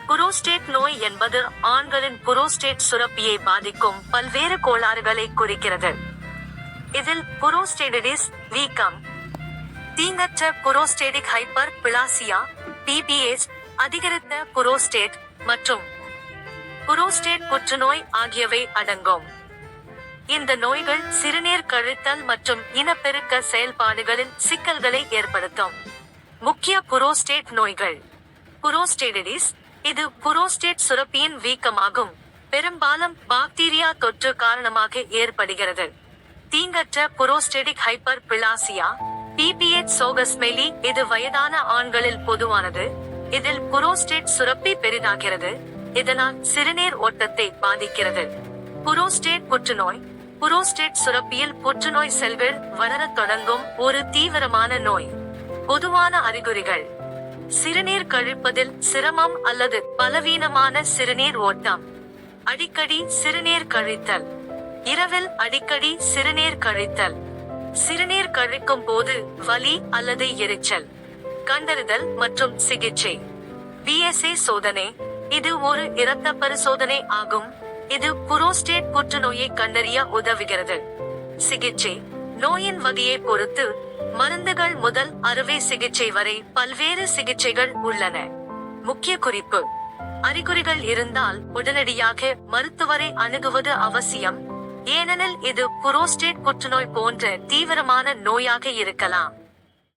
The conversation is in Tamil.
புரோஸ்டேட் நோய் என்பது ஆண்களின் புரோஸ்டேட் சுரப்பியை பாதிக்கும் பல்வேறு கோளாறுகளை குறிக்கிறது. இதில் புரோஸ்டேடிடிஸ் வீக்கம், தீங்கற்ற புரோஸ்டேடிக் ஹைப்பர் பிளாசியா (PBH), அதிகரித்த புரோஸ்டேட் மற்றும் புரோஸ்டேட் புற்றுநோய் ஆகியவை அடங்கும். இந்த நோய்கள் சிறுநீர் கழித்தல் மற்றும் இனப்பெருக்க செயல்பாடுகளின் சிக்கல்களை ஏற்படுத்தும். முக்கிய புரோஸ்டேட் நோய்கள்: புரோஸ்டேடிடிஸ், இது புரோஸ்டேட் சுரப்பியின் வீக்கமாகும், பெரும்பாலும் பாக்டீரியா தொற்று காரணமாக ஏற்படுகிறது. தீங்கற்ற புரோஸ்டேடிக் ஹைப்பர் பிளாசியா (PBH சோகஸ்மெலி), இது வயதான ஆண்களில் பொதுவானது. இதில் புரோஸ்டேட் சுரப்பி பெரிதாகிறது, இதனால் சிறுநீர் ஓட்டத்தை பாதிக்கிறது. புரோஸ்டேட் புற்றுநோய், புரோஸ்டேட் சுரப்பியில் புற்றுநோய் செல்கள் வளரத் தொடங்கும் ஒரு தீவிரமான நோய். பொதுவான அறிகுறிகள்: சிறுநீர் கழிப்பதில் சிரமம் அல்லது பலவீனமான சிறுநீர் ஓட்டம், அடிக்கடி சிறுநீர் கழித்தல், இரவில் அடிக்கடி சிறுநீர் கழித்தல், சிறுநீர் கழிக்கும் போது வலி அல்லது எரிச்சல், கண்டறிதல் மற்றும் சிகிச்சை. PSA சோதனை, இது ஒரு இரத்த பரிசோதனை ஆகும். இது புரோஸ்டேட் புற்றுநோயை கண்டறிய உதவுகிறது. சிகிச்சை: நோயின் வகையை பொறுத்து மருந்துகள் முதல் அறுவை சிகிச்சை வரை பல்வேறு சிகிச்சைகள் உள்ளன. முக்கிய குறிப்பு: அறிகுறிகள் இருந்தால் உடனடியாக மருத்துவரை அணுகுவது அவசியம், ஏனெனில் இது புரோஸ்டேட் புற்றுநோய் போன்ற தீவிரமான நோயாக இருக்கலாம்.